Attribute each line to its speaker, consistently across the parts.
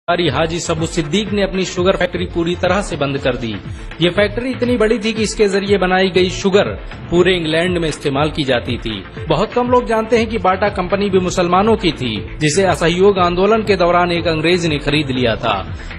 Speaker 1: हाजी सबू सिद्दीक ने अपनी शुगर फैक्ट्री पूरी तरह से बंद कर दी। ये फैक्ट्री इतनी बड़ी थी कि इसके जरिए बनाई गई शुगर पूरे इंग्लैंड में इस्तेमाल की जाती थी। बहुत कम लोग जानते हैं कि बाटा कंपनी भी मुसलमानों की थी, जिसे असहयोग आंदोलन के दौरान एक अंग्रेज ने खरीद लिया था।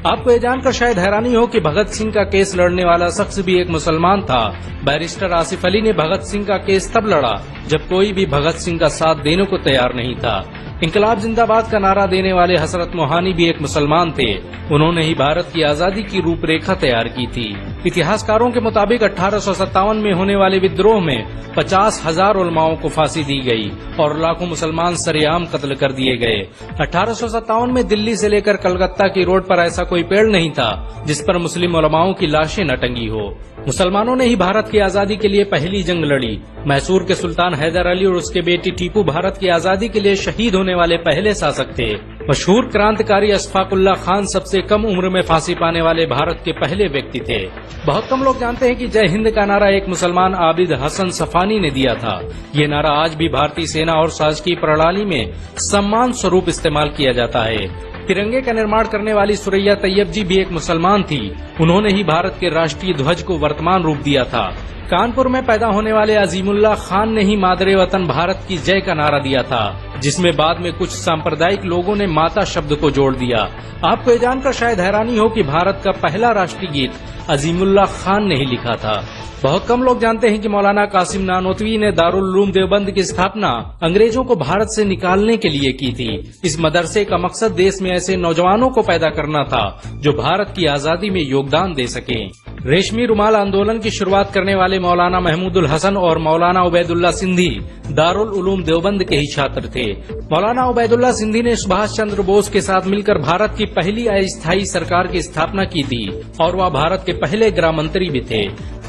Speaker 1: आपको ये जानकर शायद हैरानी हो कि भगत सिंह का केस लड़ने वाला शख्स भी एक मुसलमान था। बैरिस्टर आसिफ अली ने भगत सिंह का केस तब लड़ा जब कोई भी भगत सिंह का साथ देने को तैयार नहीं था। इंकलाब जिंदाबाद का नारा देने वाले हसरत मोहानी भी एक मुसलमान थे। उन्होंने ही भारत की आजादी की रूपरेखा तैयार की थी। इतिहासकारों के मुताबिक 1857 में होने वाले विद्रोह में 50,000 उलमाओं को फांसी दी गई और लाखों मुसलमान सरेआम कत्ल कर दिए गए। 1857 में दिल्ली से लेकर कलकत्ता की रोड पर ऐसा कोई पेड़ नहीं था जिस पर मुस्लिम उलमाओं की लाशें न टंगी हो। मुसलमानों ने ही भारत की आजादी के लिए पहली जंग लड़ी। मैसूर के सुल्तान हैदर अली और उसके बेटी टीपू भारत की आजादी के लिए शहीद होने वाले पहले शासक थे। मशहूर क्रांतिकारी अशफाकुल्लाह खान सबसे कम उम्र में फांसी पाने वाले भारत के पहले व्यक्ति थे। बहुत कम लोग जानते हैं कि जय हिंद का नारा एक मुसलमान आबिद हसन सफानी ने दिया था। ये नारा आज भी भारतीय सेना और शासकीय प्रणाली में सम्मान स्वरूप इस्तेमाल किया जाता है। तिरंगे का निर्माण करने वाली सुरैया तैयब जी भी एक मुसलमान थी। उन्होंने ही भारत के राष्ट्रीय ध्वज को वर्तमान रूप दिया था। कानपुर में पैदा होने वाले अजीमुल्लाह खान ने ही मादरे वतन भारत की जय का नारा दिया था, जिसमें बाद में कुछ सांप्रदायिक लोगों ने माता शब्द को जोड़ दिया। आपको ये जानकर शायद हैरानी हो कि भारत का पहला राष्ट्रीय गीत अजीमुल्लाह खान ने ही लिखा था। बहुत कम लोग जानते हैं कि मौलाना कासिम नानोतवी ने दारुल उलूम देवबंद की स्थापना अंग्रेजों को भारत से निकालने के लिए की थी। इस मदरसे का मकसद देश में ऐसे नौजवानों को पैदा करना था जो भारत की आजादी में योगदान दे सकें। रेशमी रुमाल आंदोलन की शुरुआत करने वाले मौलाना महमूदुल हसन और मौलाना उबैदुल्ला सिंधी दारुल उलूम देवबंद के ही छात्र थे। मौलाना उबैदुल्ला सिंधी ने सुभाष चंद्र बोस के साथ मिलकर भारत की पहली अस्थायी सरकार की स्थापना की थी और वह भारत के पहले गृह मंत्री भी थे।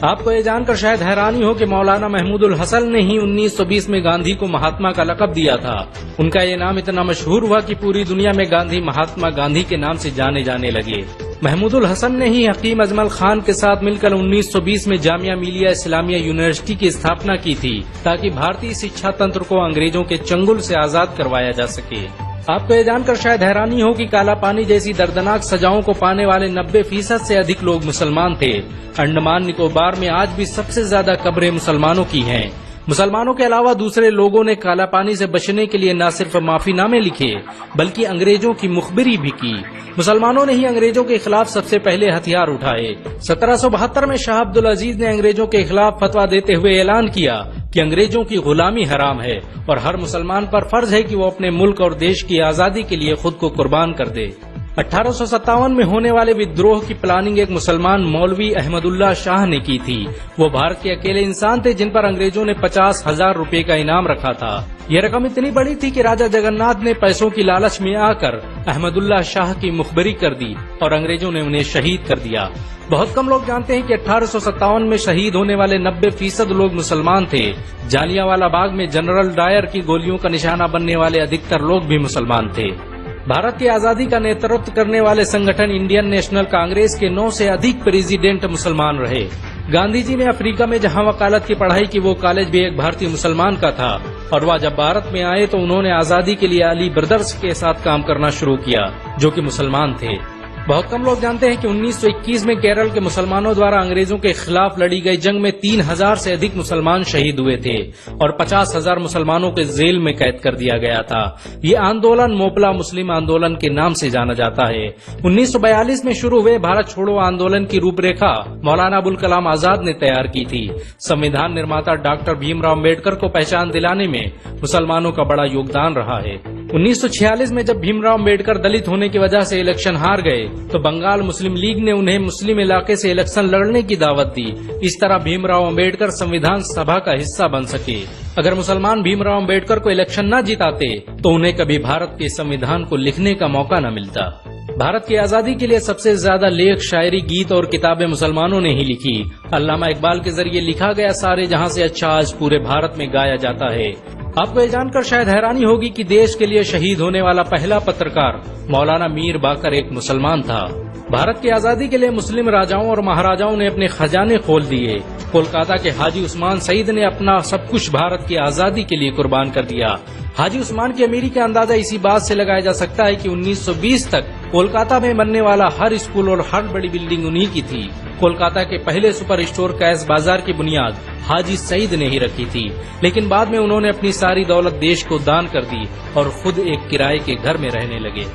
Speaker 1: आपको ये जानकर शायद हैरानी हो कि मौलाना महमूदुल हसन ने ही 1920 में गांधी को महात्मा का लक़ब दिया था। उनका ये नाम इतना मशहूर हुआ कि पूरी दुनिया में गांधी महात्मा गांधी के नाम से जाने जाने लगे। महमूदुल हसन ने ही हकीम अजमल खान के साथ मिलकर 1920 में जामिया मिलिया इस्लामिया यूनिवर्सिटी की स्थापना की थी, ताकि भारतीय शिक्षा तंत्र को अंग्रेजों के चंगुल से आजाद करवाया जा सके। आपको ये जानकर शायद हैरानी हो कि काला पानी जैसी दर्दनाक सजाओं को पाने वाले 90% से अधिक लोग मुसलमान थे। अंडमान निकोबार में आज भी सबसे ज्यादा कब्रें मुसलमानों की हैं। मुसलमानों के अलावा दूसरे लोगों ने काला पानी से बचने के लिए न सिर्फ माफीनामे लिखे बल्कि अंग्रेजों की मुखबिरी भी की। मुसलमानों ने ही अंग्रेजों के खिलाफ सबसे पहले हथियार उठाए। 1772 में शाह अब्दुल अजीज ने अंग्रेजों के खिलाफ फतवा देते हुए ऐलान किया कि अंग्रेजों की गुलामी हराम है और हर मुसलमान पर फर्ज है कि वो अपने मुल्क और देश की आजादी के लिए खुद को कुर्बान कर दे। 1857 में होने वाले विद्रोह की प्लानिंग एक मुसलमान मौलवी अहमदुल्ला शाह ने की थी। वो भारत के अकेले इंसान थे जिन पर अंग्रेजों ने 50,000 रुपए का इनाम रखा था। यह रकम इतनी बड़ी थी कि राजा जगन्नाथ ने पैसों की लालच में आकर अहमदुल्ला शाह की मुखबरी कर दी और अंग्रेजों ने उन्हें शहीद कर दिया। बहुत कम लोग जानते हैं कि 1857 में शहीद होने वाले 90% लोग मुसलमान थे। जालियांवाला बाग में जनरल डायर की गोलियों का निशाना बनने वाले अधिकतर लोग भी मुसलमान थे। भारत की आजादी का नेतृत्व करने वाले संगठन इंडियन नेशनल कांग्रेस के 9 से अधिक प्रेसिडेंट मुसलमान रहे। गांधी जी ने अफ्रीका में जहां वकालत की पढ़ाई की, वो कॉलेज भी एक भारतीय मुसलमान का था और वह जब भारत में आए तो उन्होंने आजादी के लिए अली ब्रदर्स के साथ काम करना शुरू किया, जो कि मुसलमान थे। बहुत कम लोग जानते हैं कि 1921 में केरल के मुसलमानों द्वारा अंग्रेजों के खिलाफ लड़ी गई जंग में 3000 से अधिक मुसलमान शहीद हुए थे और 50,000 मुसलमानों के जेल में कैद कर दिया गया था। ये आंदोलन मोपला मुस्लिम आंदोलन के नाम से जाना जाता है। 1942 में शुरू हुए भारत छोड़ो आंदोलन की रूपरेखा मौलाना अबुल कलाम आजाद ने तैयार की थी। संविधान निर्माता डॉक्टर भीमराव अम्बेडकर को पहचान दिलाने में मुसलमानों का बड़ा योगदान रहा है। 1946 में जब भीमराव अम्बेडकर दलित होने की वजह से इलेक्शन हार गए तो बंगाल मुस्लिम लीग ने उन्हें मुस्लिम इलाके से इलेक्शन लड़ने की दावत दी। इस तरह भीमराव अम्बेडकर संविधान सभा का हिस्सा बन सके। अगर मुसलमान भीमराव अम्बेडकर को इलेक्शन न जिताते तो उन्हें कभी भारत के संविधान को लिखने का मौका न मिलता। भारत की आजादी के लिए सबसे ज्यादा लेख, शायरी, गीत और किताबें मुसलमानों ने ही लिखी। अल्लामा इकबाल के जरिए लिखा गया सारे जहां से अच्छा आज पूरे भारत में गाया जाता है। आपको ये जानकर शायद हैरानी होगी कि देश के लिए शहीद होने वाला पहला पत्रकार मौलाना मीर बाकर एक मुसलमान था। भारत की आजादी के लिए मुस्लिम राजाओं और महाराजाओं ने अपने खजाने खोल दिए। कोलकाता के हाजी उस्मान सईद ने अपना सब कुछ भारत की आजादी के लिए कुर्बान कर दिया। हाजी उस्मान की अमीरी का अंदाजा इसी बात से लगाया जा सकता है कि 1920 तक कोलकाता में बनने वाला हर स्कूल और हर बड़ी बिल्डिंग उन्हीं की थी। कोलकाता के पहले सुपर स्टोर कैश बाजार की बुनियाद हाजी सईद ने ही रखी थी, लेकिन बाद में उन्होंने अपनी सारी दौलत देश को दान कर दी और खुद एक किराए के घर में रहने लगे।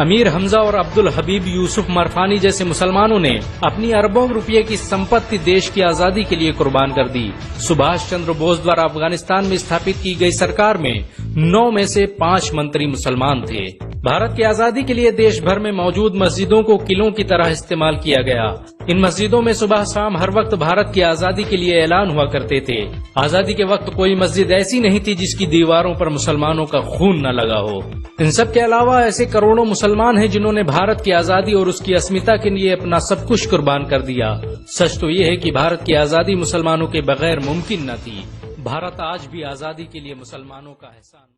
Speaker 1: अमीर हमजा और अब्दुल हबीब यूसुफ मरफानी जैसे मुसलमानों ने अपनी अरबों रुपये की संपत्ति देश की आजादी के लिए कुर्बान कर दी। सुभाष चंद्र बोस द्वारा अफगानिस्तान में स्थापित की गई सरकार में 9 में से 5 मंत्री मुसलमान थे। भारत की आजादी के लिए देश भर में मौजूद मस्जिदों को किलों की तरह इस्तेमाल किया गया। इन मस्जिदों में सुबह शाम हर वक्त भारत की आजादी के लिए ऐलान हुआ करते थे। आजादी के वक्त कोई मस्जिद ऐसी नहीं थी जिसकी दीवारों पर मुसलमानों का खून न लगा हो। इन सब के अलावा ऐसे करोड़ों मुसलमान हैं जिन्होंने भारत की आजादी और उसकी अस्मिता के लिए अपना सब कुछ कुर्बान कर दिया। सच तो ये है कि भारत की आजादी मुसलमानों के बगैर मुमकिन न थी। भारत आज भी आजादी के लिए मुसलमानों का एहसान